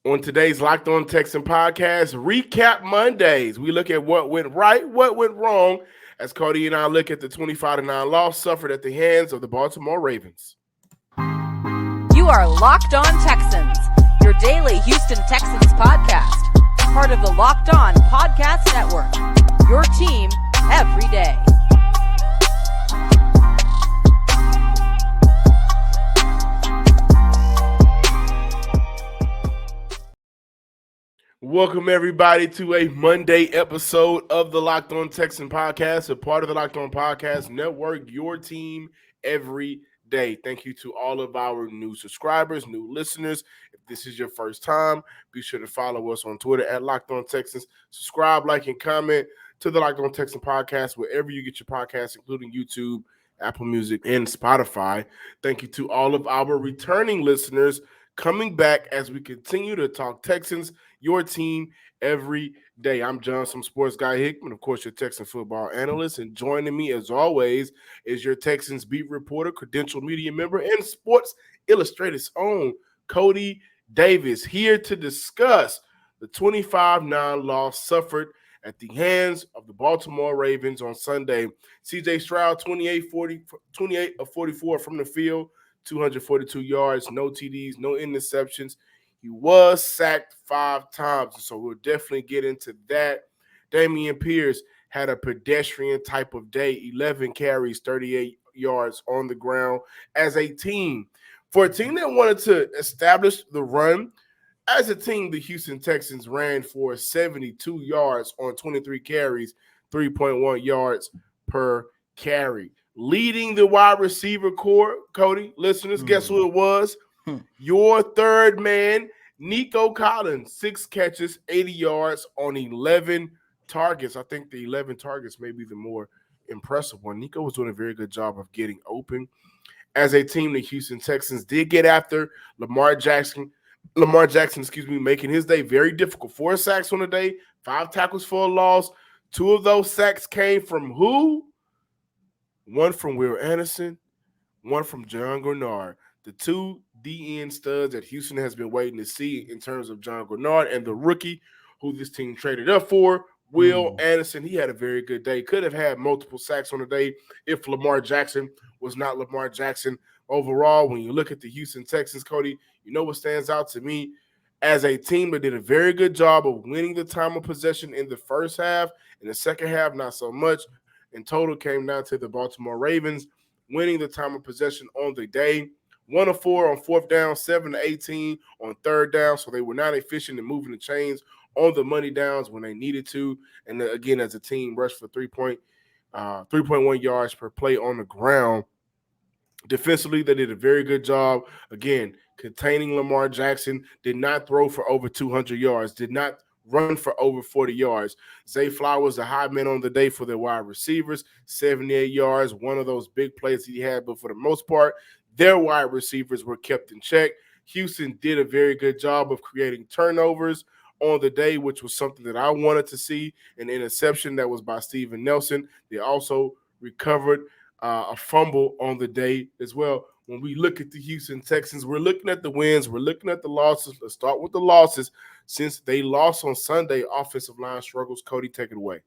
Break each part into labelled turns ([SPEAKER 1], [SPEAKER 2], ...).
[SPEAKER 1] On today's Locked On Texan podcast, Recap Mondays, we look at what went right, what went wrong, as Cody and I look at the 25-9 loss suffered at the hands of the Baltimore Ravens.
[SPEAKER 2] You are Locked On Texans, your daily Houston Texans podcast, part of the Locked On Podcast Network, your team every day.
[SPEAKER 1] Welcome, everybody, to a Monday episode of the Locked On Texan podcast, a part of the Locked On Podcast Network, your team every day. Thank you to all of our new subscribers, new listeners. If this is your first time, be sure to follow us on Twitter at Locked On Texans. Subscribe, like, and comment to the Locked On Texan podcast wherever you get your podcasts, including YouTube, Apple Music, and Spotify. Thank you to all of our returning listeners coming back as we continue to talk Texans, your team every day. I'm John, some sports guy Hickman, of course, your Texan football analyst, and joining me as always is your Texans beat reporter, credentialed media member, and Sports Illustrated's own Cody Davis, here to discuss the 25-9 loss suffered at the hands of the Baltimore Ravens on Sunday. C.J. Stroud, 28 of 44 from the field, 242 yards, no TDs, no interceptions. He was sacked 5 times, so we'll definitely get into that. Dameon Pierce had a pedestrian type of day, 11 carries, 38 yards on the ground as a team. For a team that wanted to establish the run, as a team, the Houston Texans ran for 72 yards on 23 carries, 3.1 yards per carry. Leading the wide receiver core, Cody, listeners, guess who it was? Your third man, Nico Collins, 6 catches, 80 yards on 11 targets. I think the 11 targets may be the more impressive one. Nico was doing a very good job of getting open. As a team, the Houston Texans did get after Lamar Jackson, making his day very difficult. 4 sacks on the day, 5 tackles for a loss. 2 of those sacks came from who? One from Will Anderson, one from John Grenard. The 2 DN studs that Houston has been waiting to see in terms of John Grenard and the rookie who this team traded up for, Will Anderson. He had a very good day. Could have had multiple sacks on the day if Lamar Jackson was not Lamar Jackson. Overall, when you look at the Houston Texans, Cody, you know what stands out to me? As a team that did a very good job of winning the time of possession in the first half. In the second half, not so much. In total, came down to the Baltimore Ravens winning the time of possession on the day. 1 of 4 on 4th down, 7 of 18 on 3rd down. So they were not efficient in moving the chains on the money downs when they needed to. And then, again, as a team, rushed for 3.1 yards per play on the ground. Defensively, they did a very good job. Again, containing Lamar Jackson, did not throw for over 200 yards, did not run for over 40 yards. Zay Flowers, the high man on the day for their wide receivers, 78 yards, one of those big plays he had, but for the most part, their wide receivers were kept in check. Houston did a very good job of creating turnovers on the day, which was something that I wanted to see. An interception that was by Steven Nelson. They also recovered a fumble on the day as well. When we look at the Houston Texans, we're looking at the wins, we're looking at the losses. Let's start with the losses. Since they lost on Sunday, offensive line struggles. Cody, take it away.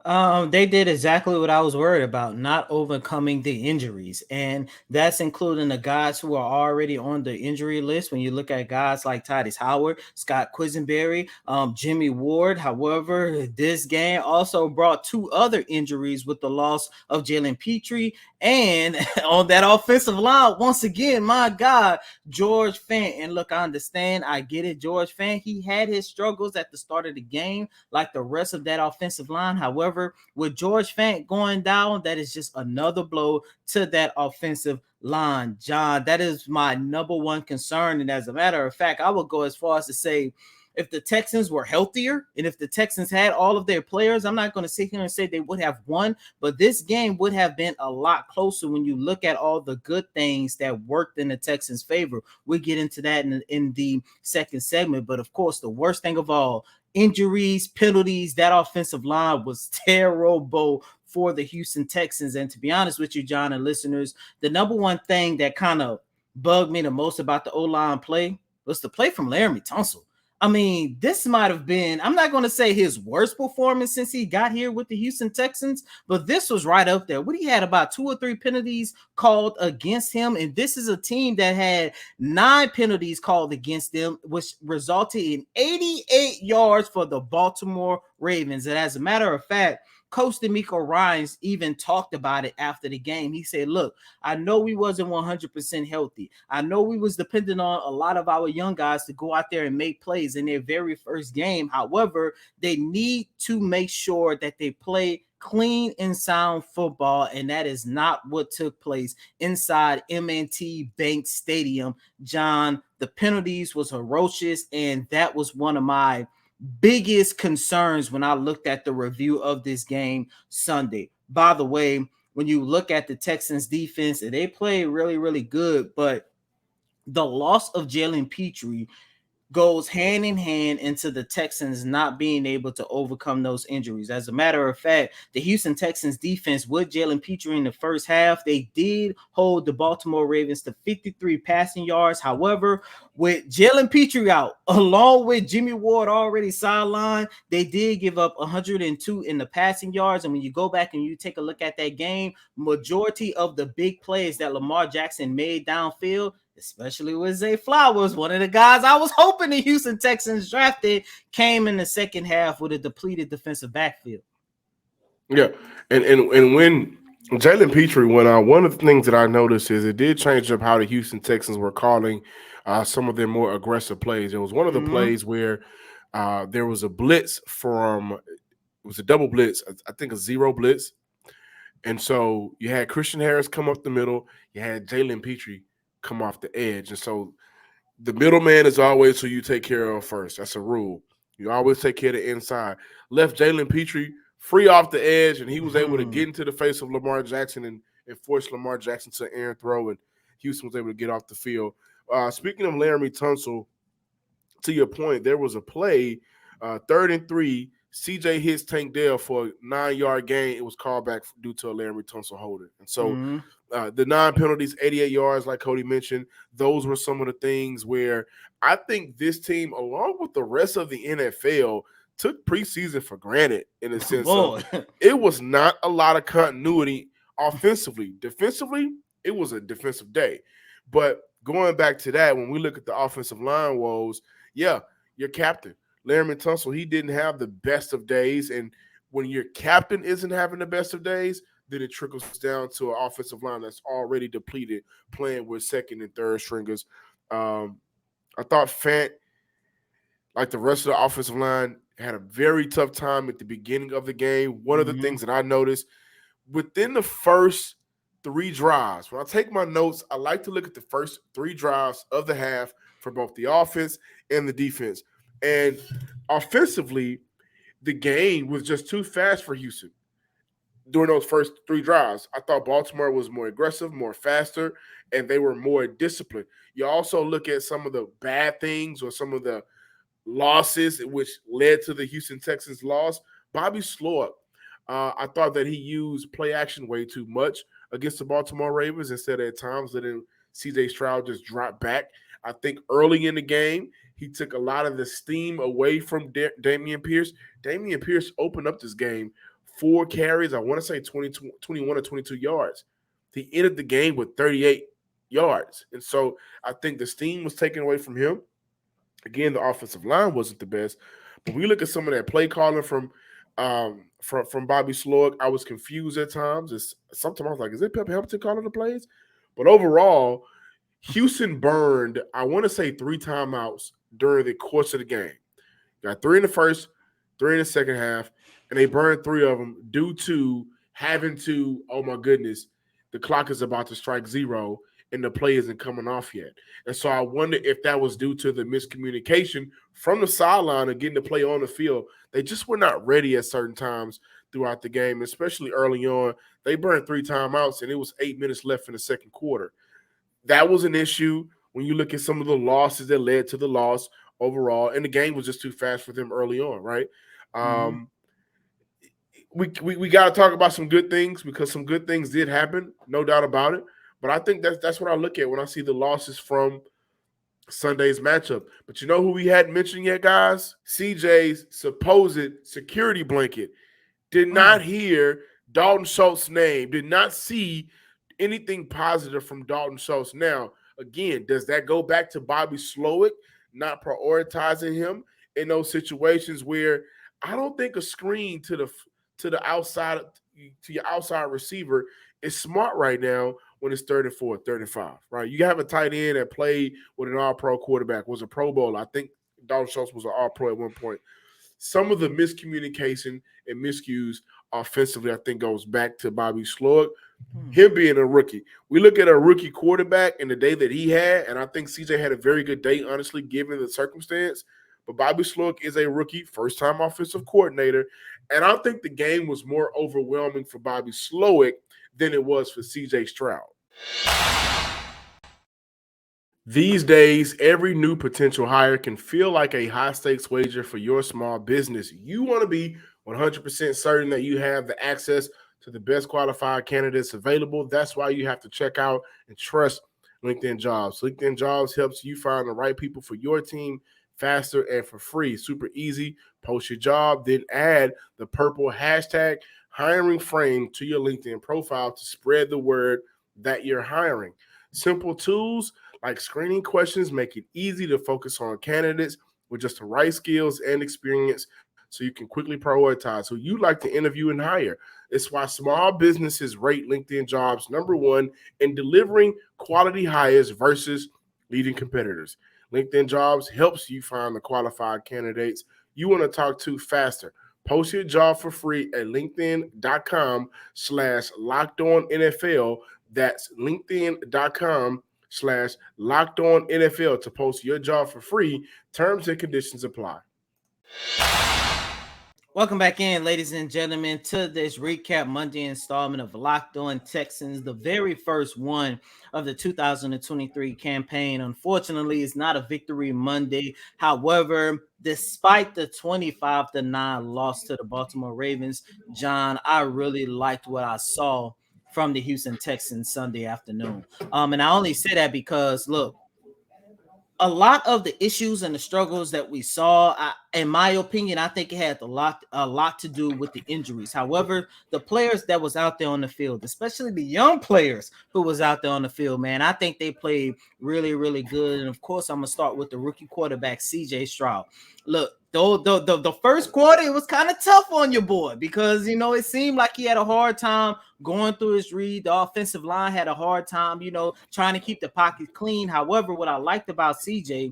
[SPEAKER 3] They did exactly what I was worried about, not overcoming the injuries. And that's including the guys who are already on the injury list. When you look at guys like Titus Howard, Scott Quisenberry, Jimmy Ward. However, this game also brought 2 other injuries with the loss of Jalen Petrie. And on that offensive line, once again, my God, George Fant. And look, I understand. I get it. George Fant, he had his struggles at the start of the game, like the rest of that offensive line. However, with George Fant going down, that is just another blow to that offensive line, John. That is my number one concern. And as a matter of fact, I would go as far as to say, if the Texans were healthier and if the Texans had all of their players, I'm not going to sit here and say they would have won, but this game would have been a lot closer when you look at all the good things that worked in the Texans' favor. We'll get into that in the second segment. But of course, the worst thing of all, injuries, penalties, that offensive line was terrible for the Houston Texans. And to be honest with you, John and listeners, the number one thing that kind of bugged me the most about the O-line play was the play from Laramie Tunsil. I mean, this might have been, I'm not going to say his worst performance since he got here with the Houston Texans, but this was right up there. What he had about 2 or 3 penalties called against him. And this is a team that had 9 penalties called against them, which resulted in 88 yards for the Baltimore Ravens. And as a matter of fact, Coach D'Amico Ryans even talked about it after the game. He said, look, I know we wasn't 100% healthy. I know we was dependent on a lot of our young guys to go out there and make plays in their very first game. However, they need to make sure that they play clean and sound football, and that is not what took place inside M&T Bank Stadium. John, the penalties was ferocious, and that was one of my biggest concerns when I looked at the review of this game Sunday. By the way, when you look at the Texans defense, they play really, really good, but the loss of Jalen Petrie goes hand in hand into the Texans not being able to overcome those injuries. As a matter of fact, the Houston Texans defense with Jalen Petrie in the first half, they did hold the Baltimore Ravens to 53 passing yards. However, with Jalen Petrie out, along with Jimmy Ward already sidelined, they did give up 102 in the passing yards. And when you go back and you take a look at that game, majority of the big plays that Lamar Jackson made downfield, especially with Zay Flowers, one of the guys I was hoping the Houston Texans drafted, came in the second half with a depleted defensive backfield.
[SPEAKER 1] Yeah, and when Jalen Petrie went out, one of the things that I noticed is it did change up how the Houston Texans were calling some of their more aggressive plays. It was one of the plays where there was a blitz it was a double blitz, I think a zero blitz. And so you had Christian Harris come up the middle, you had Jalen Petrie come off the edge. And so the middleman is always who you take care of first. That's a rule. You always take care of the inside. Left Jalen Petrie free off the edge, and he was able to get into the face of Lamar Jackson and force Lamar Jackson to errant throw, and Houston was able to get off the field. Speaking of Laramie Tunsil, to your point, there was a play, 3rd and 3, CJ hits Tank Dell for a 9-yard gain. It was called back due to a Laramie Tunsil holding. And so the 9 penalties, 88 yards, like Cody mentioned, those were some of the things where I think this team, along with the rest of the NFL, took preseason for granted in a sense of it was not a lot of continuity offensively. Defensively, it was a defensive day. But going back to that, when we look at the offensive line woes, yeah, your captain, Laramie Tunsil, he didn't have the best of days. And when your captain isn't having the best of days, then it trickles down to an offensive line that's already depleted, playing with second and third stringers. I thought Fant, like the rest of the offensive line, had a very tough time at the beginning of the game. One of the things that I noticed, within the first 3 drives, when I take my notes, I like to look at the first 3 drives of the half for both the offense and the defense. And offensively, the game was just too fast for Houston during those first 3 drives. I thought Baltimore was more aggressive, more faster, and they were more disciplined. You also look at some of the bad things or some of the losses which led to the Houston Texans loss. Bobby Sloak, I thought that he used play action way too much against the Baltimore Ravens instead of at times letting C.J. Stroud just drop back. I think early in the game, he took a lot of the steam away from Dameon Pierce. Dameon Pierce opened up this game 4 carries, I want to say 21 or 22 yards. He ended the game with 38 yards. And so I think the steam was taken away from him. Again, the offensive line wasn't the best. But we look at some of that play calling from Bobby Sloak, I was confused at times. Sometimes I was like, is it Pep Hamilton calling the plays? But overall, Houston burned, I want to say 3 timeouts during the course of the game. Got 3 in the first, 3 in the second half, and they burned 3 of them due to having to, oh my goodness, the clock is about to strike 0 and the play isn't coming off yet. And so I wonder if that was due to the miscommunication from the sideline of getting the play on the field. They just were not ready at certain times throughout the game, especially early on. They burned 3 timeouts, and it was 8 minutes left in the second quarter. That was an issue when you look at some of the losses that led to the loss overall, and the game was just too fast for them early on, right? We got to talk about some good things because some good things did happen, no doubt about it. But I think that's what I look at when I see the losses from Sunday's matchup. But you know who we hadn't mentioned yet, guys? CJ's supposed security blanket. Did not hear Dalton Schultz's name, did not see anything positive from Dalton Schultz. Now, again, does that go back to Bobby Slowick not prioritizing him in those situations where I don't think a screen to the outside to your outside receiver is smart right now when it's 34, 35, right? You have a tight end that played with an all-pro quarterback, was a Pro Bowl. I think Dalton Schultz was an all-pro at one point. Some of the miscommunication and miscues offensively, I think, goes back to Bobby Slowick, him being a rookie. We look at a rookie quarterback and the day that he had, and I think CJ had a very good day, honestly, given the circumstance. But Bobby Slowick is a rookie, first-time offensive coordinator, and I think the game was more overwhelming for Bobby Slowick than it was for CJ Stroud. These days, every new potential hire can feel like a high-stakes wager for your small business. You want to be 100% certain that you have the access to the best qualified candidates available. That's why you have to check out and trust LinkedIn Jobs. LinkedIn Jobs helps you find the right people for your team faster and for free. Super easy. Post your job, then add the purple hashtag hiring frame to your LinkedIn profile to spread the word that you're hiring. Simple tools like screening questions make it easy to focus on candidates with just the right skills and experience so you can quickly prioritize who you'd like to interview and hire. It's why small businesses rate LinkedIn Jobs #1 in delivering quality hires versus leading competitors. LinkedIn Jobs helps you find the qualified candidates you want to talk to faster. Post your job for free at linkedin.com/lockedonnfl. That's linkedin.com/lockedonnfl to post your job for free. Terms and conditions apply.
[SPEAKER 3] Welcome back in, ladies and gentlemen, to this recap Monday installment of Locked On Texans, the very first one of the 2023 campaign. Unfortunately, it's not a victory Monday. However, despite the 25-9 loss to the Baltimore Ravens, John, I really liked what I saw from the Houston Texans Sunday afternoon. And I only say that because, look, a lot of the issues and the struggles that we saw, in my opinion, I think it had a lot to do with the injuries. However, the players that was out there on the field, especially the young players who was out there on the field, man, I think they played really, really good. And of course, I'm gonna start with the rookie quarterback, CJ Stroud. Look, the first quarter, it was kind of tough on your boy because, you know, it seemed like he had a hard time going through his read. The offensive line had a hard time, you know, trying to keep the pocket clean. However, what I liked about CJ,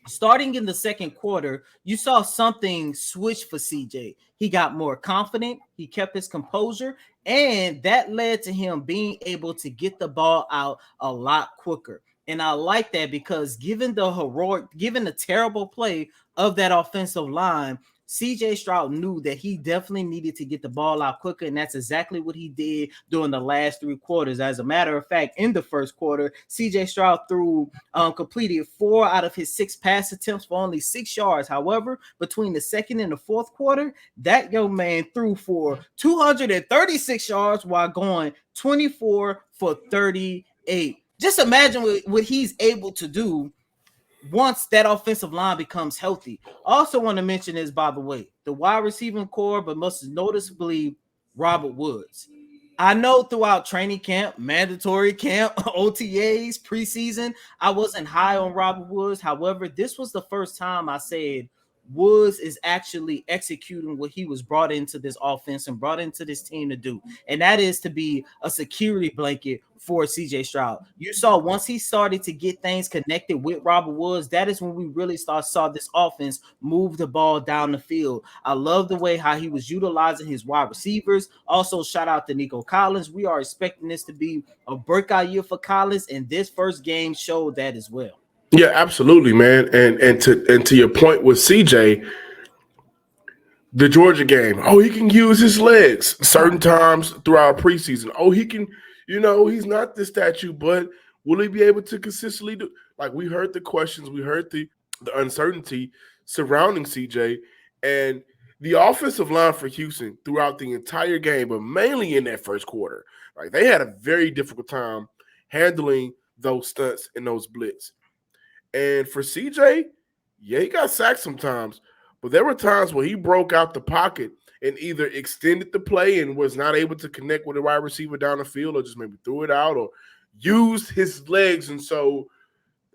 [SPEAKER 3] starting in the second quarter, you saw something switch for CJ. He got more confident. He kept his composure, and that led to him being able to get the ball out a lot quicker. And I like that because given the terrible play of that offensive line, CJ Stroud knew that he definitely needed to get the ball out quicker, and that's exactly what he did during the last three quarters. As a matter of fact, in the first quarter, CJ Stroud completed 4 out of his 6 pass attempts for only 6 yards. However, between the second and the fourth quarter, that young man threw for 236 yards while going 24 for 38. Just imagine what he's able to do once that offensive line becomes healthy. Also want to mention this, by the way, the wide receiving core, but most noticeably Robert Woods. I know throughout training camp, mandatory camp, OTAs, preseason, I wasn't high on Robert Woods. However, this was the first time I said Woods is actually executing what he was brought into this offense and brought into this team to do, and that is to be a security blanket for CJ Stroud. You saw once he started to get things connected with Robert Woods, that is when we really saw this offense move the ball down the field. I love the way how he was utilizing his wide receivers. Also, shout out to Nico Collins. We are expecting this to be a breakout year for Collins, and this first game showed that as well.
[SPEAKER 1] Yeah, absolutely, man. And to your point with CJ, the Georgia game. Oh, he can use his legs certain times throughout preseason. Oh, he can, you know, he's not the statue, but will he be able to consistently do? Like, we heard the questions, we heard the uncertainty surrounding CJ, and the offensive line for Houston throughout the entire game, but mainly in that first quarter, like they had a very difficult time handling those stunts and those blitz. And for CJ, yeah, he got sacked sometimes, but there were times where he broke out the pocket and either extended the play and was not able to connect with a wide receiver down the field, or just maybe threw it out, or used his legs. And so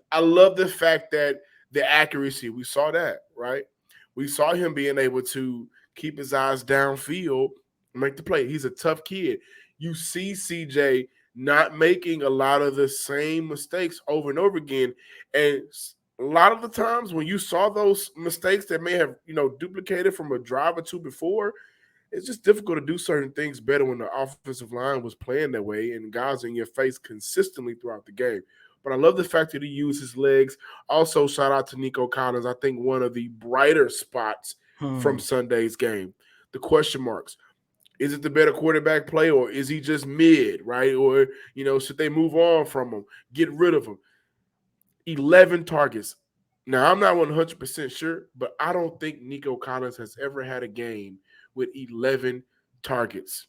[SPEAKER 1] I love the fact that the accuracy, we saw that, right? We saw him being able to keep his eyes downfield and make the play. He's a tough kid. You see CJ not making a lot of the same mistakes over and over again. And a lot of the times when you saw those mistakes that may have, duplicated from a drive or two before, it's just difficult to do certain things better when the offensive line was playing that way and guys in your face consistently throughout the game. But I love the fact that he used his legs. Also, shout out to Nico Collins. I think one of the brighter spots from Sunday's game. The question marks. Is it the better quarterback play, or is he just mid, right? Or, should they move on from him, get rid of him? 11 targets. Now, I'm not 100% sure, but I don't think Nico Collins has ever had a game with 11 targets.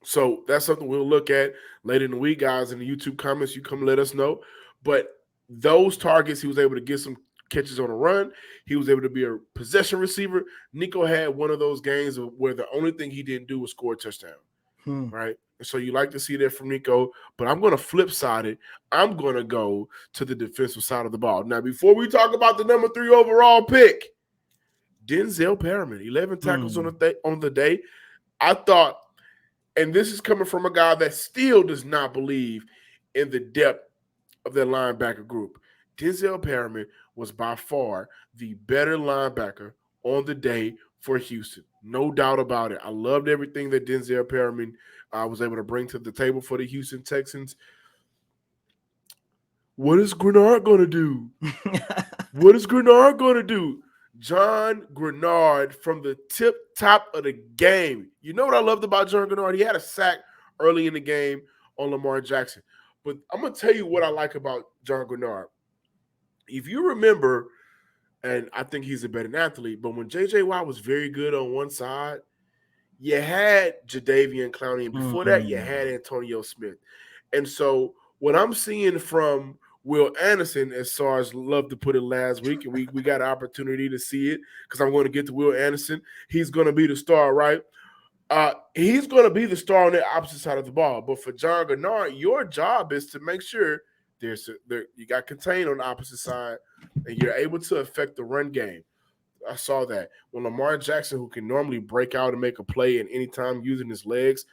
[SPEAKER 1] So that's something we'll look at later in the week, guys. In the YouTube comments, you come let us know. But those targets, he was able to get some catches on a run. He was able to be a possession receiver. Nico had one of those games where the only thing he didn't do was score a touchdown, right? And so you like to see that from Nico. But I'm going to flip side it. I'm going to go to the defensive side of the ball. Now, before we talk about the number 3 overall pick, Denzel Perriman, 11 tackles on the day. I thought, and this is coming from a guy that still does not believe in the depth of their linebacker group. Denzel Perriman was by far the better linebacker on the day for Houston. No doubt about it. I loved everything that Denzel Perriman was able to bring to the table for the Houston Texans. What is Grenard going to do? What is Grenard going to do? John Grenard from the top of the game. You know what I loved about John Grenard? He had a sack early in the game on Lamar Jackson. But I'm going to tell you what I like about John Grenard. If you remember, and I think he's a better athlete, but when J.J. Watt was very good on one side, you had Jadeveon Clowney, and before that, you had Antonio Smith. And so what I'm seeing from Will Anderson, as SARS loved to put it last week, and we got an opportunity to see it because I'm going to get to Will Anderson. He's going to be the star, right? He's going to be the star on the opposite side of the ball. But for John Grenard, your job is to make sure you got contained on the opposite side and you're able to affect the run game. I saw that when Lamar Jackson, who can normally break out and make a play at any time using his legs,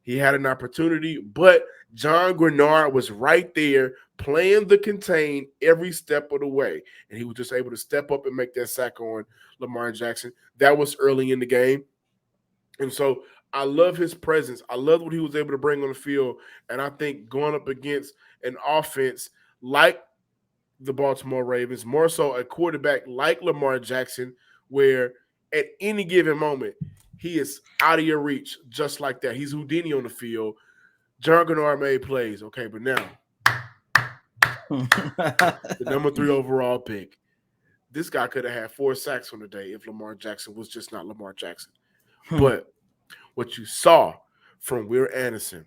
[SPEAKER 1] he had an opportunity, but John Grenard was right there playing the contain every step of the way, and he was just able to step up and make that sack on Lamar Jackson. That was early in the game, and so I love his presence. I love what he was able to bring on the field, and I think going up against an offense like the Baltimore Ravens, more so a quarterback like Lamar Jackson, where at any given moment he is out of your reach just like that. He's Houdini on the field. John Grenard made plays. Okay, but now the number 3 overall pick. This guy could have had 4 sacks on the day if Lamar Jackson was just not Lamar Jackson. But what you saw from Will Anderson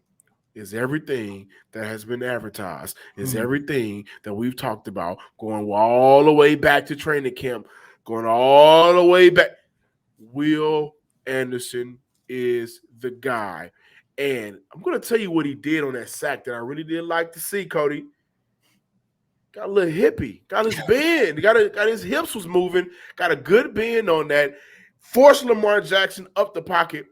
[SPEAKER 1] is everything that has been advertised, is everything that we've talked about, going all the way back to training camp, going all the way back. Will Anderson is the guy. And I'm going to tell you what he did on that sack that I really did like to see, Cody. Got a little hippie, got his bend, got his hips was moving, got a good bend on that, forced Lamar Jackson up the pocket,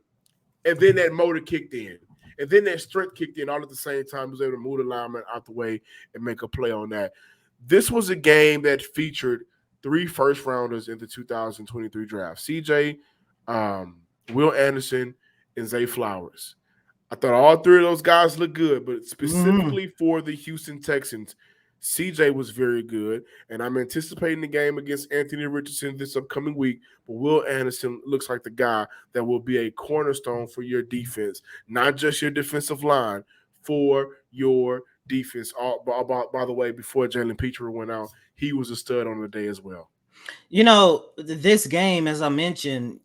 [SPEAKER 1] and then that motor kicked in. And then that strength kicked in all at the same time. He was able to move the lineman out the way and make a play on that. This was a game that featured 3 first-rounders in the 2023 draft. CJ, Will Anderson, and Zay Flowers. I thought all 3 of those guys looked good, but specifically for the Houston Texans, CJ was very good, and I'm anticipating the game against Anthony Richardson this upcoming week, but Will Anderson looks like the guy that will be a cornerstone for your defense, not just your defensive line, for your defense. By the way, before Jalen Petrie went out, he was a stud on the day as well.
[SPEAKER 3] You know, this game, as I mentioned,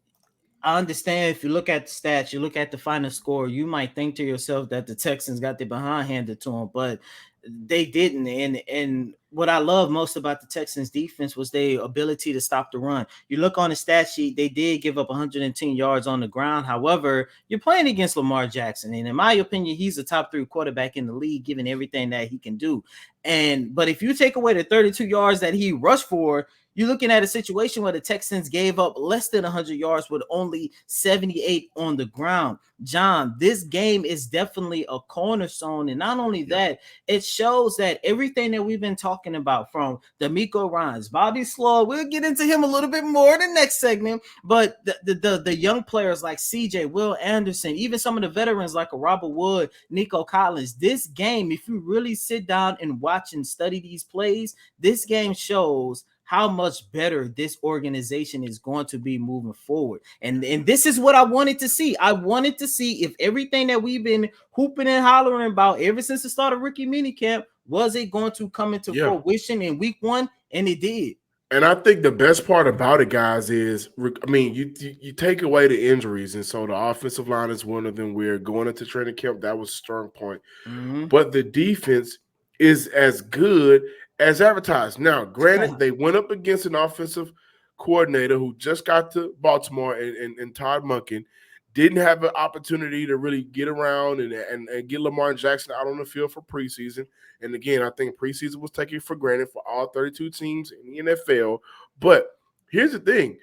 [SPEAKER 3] I understand if you look at the stats, you look at the final score, you might think to yourself that the Texans got their behind handed to them, but they didn't. And what I love most about the Texans defense was their ability to stop the run. You look on the stat sheet, they did give up 110 yards on the ground. However, you're playing against Lamar Jackson. And in my opinion, he's a top 3 quarterback in the league, given everything that he can do. But if you take away the 32 yards that he rushed for, you're looking at a situation where the Texans gave up less than 100 yards with only 78 on the ground. John, this game is definitely a cornerstone. And not only that, it shows that everything that we've been talking about, from D'Amico Ryans, Bobby Slow, we'll get into him a little bit more in the next segment, but the young players like CJ, Will Anderson, even some of the veterans like a Robert Wood, Nico Collins, this game, if you really sit down and watch and study these plays, this game shows how much better this organization is going to be moving forward. And this is what I wanted to see. I wanted to see if everything that we've been hooping and hollering about ever since the start of rookie minicamp, was it going to come into fruition in week 1? And it did.
[SPEAKER 1] And I think the best part about it, guys, is, I mean, you take away the injuries, and so the offensive line is one of them. We're going into training camp. That was a strong point. Mm-hmm. But the defense is as good as advertised. Now, granted, they went up against an offensive coordinator who just got to Baltimore, and Todd Monken didn't have an opportunity to really get around and get Lamar Jackson out on the field for preseason. And again, I think preseason was taken for granted for all 32 teams in the NFL. But here's the thing.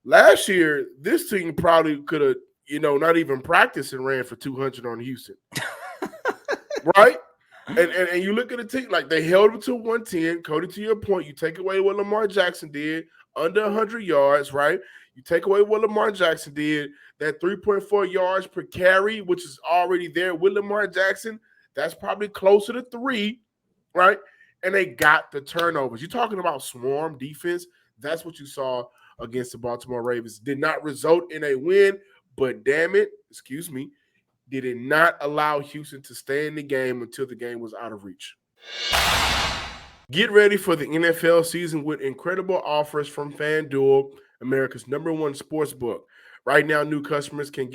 [SPEAKER 1] Last year, this team probably could have, not even practiced and ran for 200 on Houston. Right? And you look at the team, like, they held them to 110. Cody, to your point, you take away what Lamar Jackson did, under 100 yards, right? You take away what Lamar Jackson did, that 3.4 yards per carry, which is already there with Lamar Jackson, that's probably closer to 3, right? And they got the turnovers. You're talking about swarm defense. That's what you saw against the Baltimore Ravens. Did not result in a win, but damn it, did it not allow Houston to stay in the game until the game was out of reach. Get ready for the NFL season with incredible offers from FanDuel, America's #1 sports book. Right now, new customers can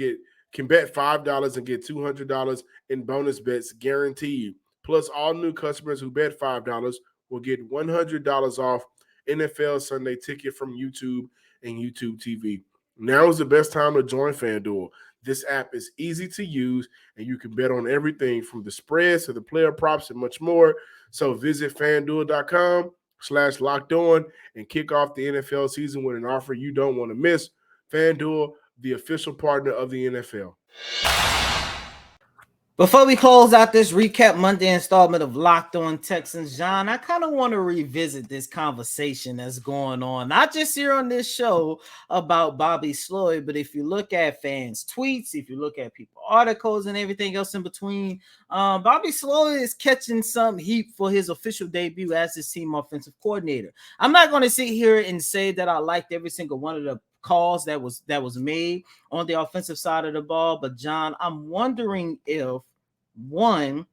[SPEAKER 1] bet $5 and get $200 in bonus bets guaranteed. Plus, all new customers who bet $5 will get $100 off NFL Sunday Ticket from YouTube and YouTube TV. Now is the best time to join FanDuel. This app is easy to use, and you can bet on everything from the spreads to the player props and much more. So visit FanDuel.com/lockedon and kick off the NFL season with an offer you don't want to miss. FanDuel, the official partner of the NFL.
[SPEAKER 3] Before we close out this recap Monday installment of Locked On Texans, John, I kind of want to revisit this conversation that's going on, not just here on this show about Bobby Sloyd, but if you look at fans' tweets, if you look at people articles and everything else in between, Bobby Sloyd is catching some heat for his official debut as his team offensive coordinator. I'm not going to sit here and say that I liked every single one of the calls that was made on the offensive side of the ball, but John, I'm wondering if, one,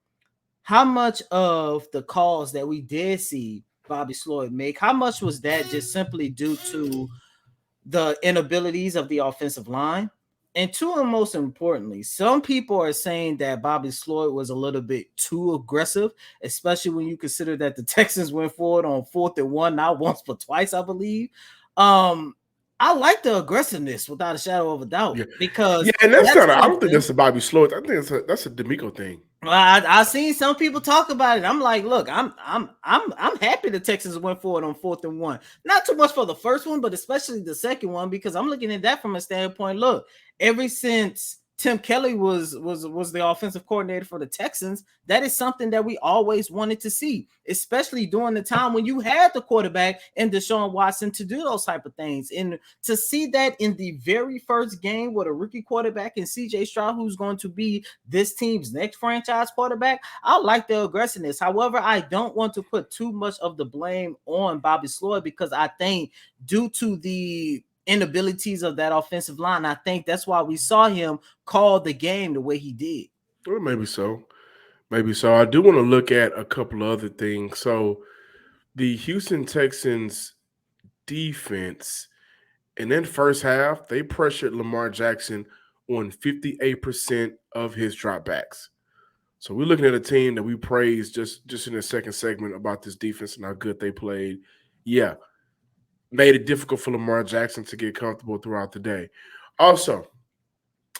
[SPEAKER 3] how much of the calls that we did see Bobby Sloyd make, how much was that just simply due to the inabilities of the offensive line? And two, and most importantly, some people are saying that Bobby Sloyd was a little bit too aggressive, especially when you consider that the Texans went forward on 4th and 1, not once but twice, I believe. I like the aggressiveness without a shadow of a doubt, because
[SPEAKER 1] and that's not. I don't think that's a Bobby Sloyd. I think that's a D'Amico thing.
[SPEAKER 3] Well, I've seen some people talk about it. I'm like, look, I'm happy the Texans went forward on 4th and 1. Not too much for the first one, but especially the second one, because I'm looking at that from a standpoint. Look, ever since Tim Kelly was the offensive coordinator for the Texans, that is something that we always wanted to see, especially during the time when you had the quarterback and Deshaun Watson to do those type of things. And to see that in the very first game with a rookie quarterback and CJ Stroud, who's going to be this team's next franchise quarterback, I like the aggressiveness. However, I don't want to put too much of the blame on Bobby Sloyd, because I think due to the inabilities of that offensive line, I think that's why we saw him call the game the way he did.
[SPEAKER 1] Well, maybe so. I do want to look at a couple of other things. So the Houston Texans defense, in that first half, they pressured Lamar Jackson on 58% of his dropbacks. So we're looking at a team that we praised just in the second segment about this defense and how good they played. Yeah, made it difficult for Lamar Jackson to get comfortable throughout the day. Also,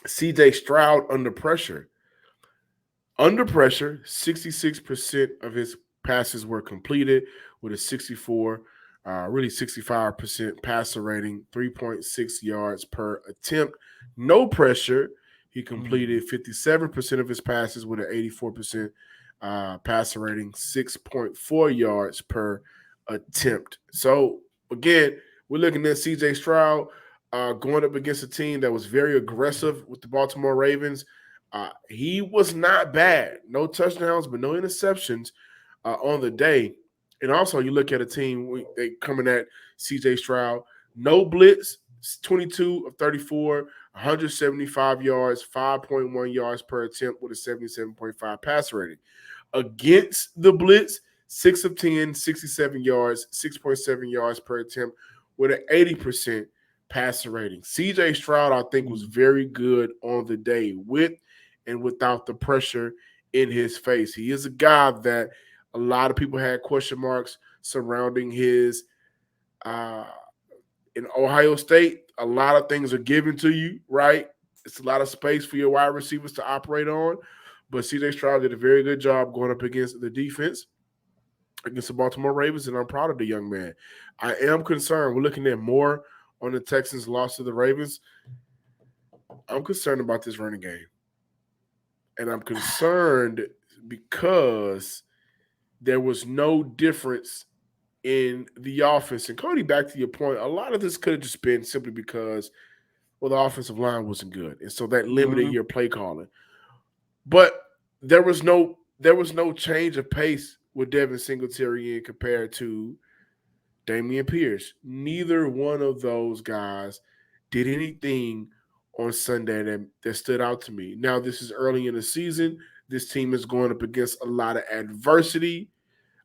[SPEAKER 1] CJ Stroud under pressure. Under pressure, 66% of his passes were completed with a 65% passer rating, 3.6 yards per attempt. No pressure, he completed 57% of his passes with an 84% passer rating, 6.4 yards per attempt. So, again, we're looking at CJ Stroud going up against a team that was very aggressive with the Baltimore Ravens. He was not bad. No touchdowns, but no interceptions on the day. And also, you look at a team, they coming at CJ Stroud, no blitz, 22 of 34, 175 yards, 5.1 yards per attempt with a 77.5 passer rating. Against the blitz, 6 of 10, 67 yards, 6.7 yards per attempt with an 80% passer rating. CJ Stroud, I think, was very good on the day with and without the pressure in his face. He is a guy that a lot of people had question marks surrounding his in Ohio State. A lot of things are given to you, right? It's a lot of space for your wide receivers to operate on. But CJ Stroud did a very good job going up against the defense, against the Baltimore Ravens, and I'm proud of the young man. I am concerned. We're looking at more on the Texans' loss to the Ravens. I'm concerned about this running game. And I'm concerned because there was no difference in the offense. And Cody, back to your point, a lot of this could have just been simply because, well, the offensive line wasn't good. And so that limited your play calling. But there was no change of pace with Devin Singletary in compared to Dameon Pierce. Neither one of those guys did anything on Sunday that stood out to me. Now, this is early in the season. This team is going up against a lot of adversity.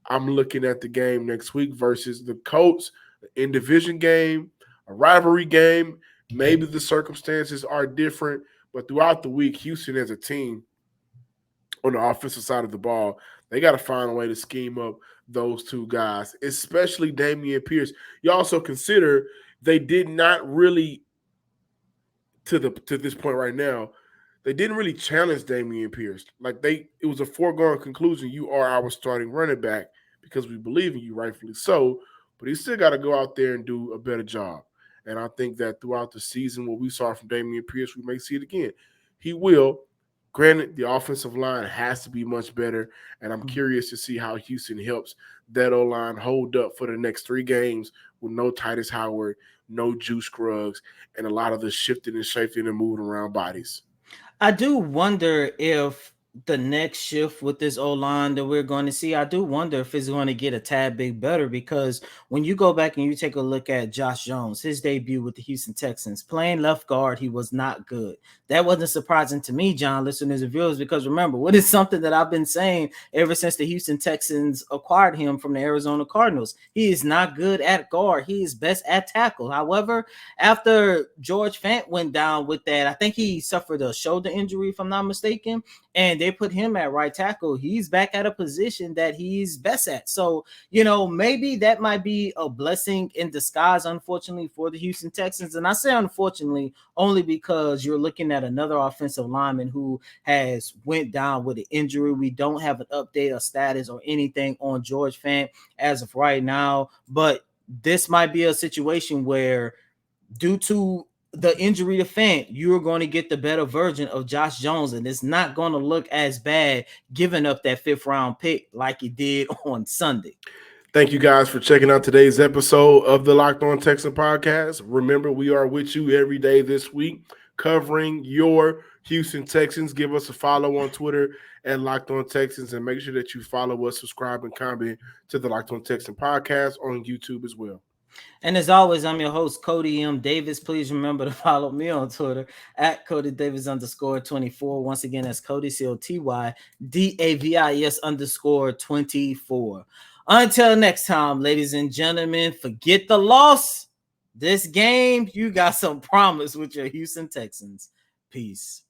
[SPEAKER 1] I'm looking at the game next week versus the Colts, an in-division game, a rivalry game. Maybe the circumstances are different, but throughout the week, Houston as a team on the offensive side of the ball, they got to find a way to scheme up those two guys, especially Dameon Pierce. You also consider they did not really, to this point right now, they didn't really challenge Dameon Pierce. It was a foregone conclusion. You are our starting running back because we believe in you, rightfully so. But he still got to go out there and do a better job. And I think that throughout the season, what we saw from Dameon Pierce, we may see it again. He will. Granted, the offensive line has to be much better, and I'm curious to see how Houston helps that O-line hold up for the next 3 games with no Titus Howard, no Juice Scruggs, and a lot of the shifting and shaping and moving around bodies.
[SPEAKER 3] I do wonder if the next shift with this O-line that we're going to see, I do wonder if it's going to get a tad bit better, because when you go back and you take a look at Josh Jones, his debut with the Houston Texans, playing left guard, he was not good. That wasn't surprising to me, John, listeners and viewers, because remember, what is something that I've been saying ever since the Houston Texans acquired him from the Arizona Cardinals? He is not good at guard. He is best at tackle. However, after George Fant went down with that, I think he suffered a shoulder injury, if I'm not mistaken, and they put him at right tackle. He's back at a position that he's best at. So, maybe that might be a blessing in disguise, unfortunately, for the Houston Texans. And I say unfortunately only because you're looking at another offensive lineman who has went down with an injury. We don't have an update or status or anything on George Fant as of right now. But this might be a situation where, due to the injury to Fant, you're going to get the better version of Josh Jones, and it's not going to look as bad giving up that 5th round pick like it did on Sunday.
[SPEAKER 1] Thank you guys for checking out today's episode of the Locked On Texan podcast. Remember, we are with you every day this week covering your Houston Texans. Give us a follow on Twitter at Locked On Texans, and make sure that you follow us, subscribe, and comment to the Locked On Texan podcast on YouTube as well.
[SPEAKER 3] And as always, I'm your host, Cody M. Davis. Please remember to follow me on Twitter at CodyDavis_24. Once again, that's Cody, COTYDAVIS_24. Until next time, ladies and gentlemen, forget the loss. This game, you got some promise with your Houston Texans. Peace.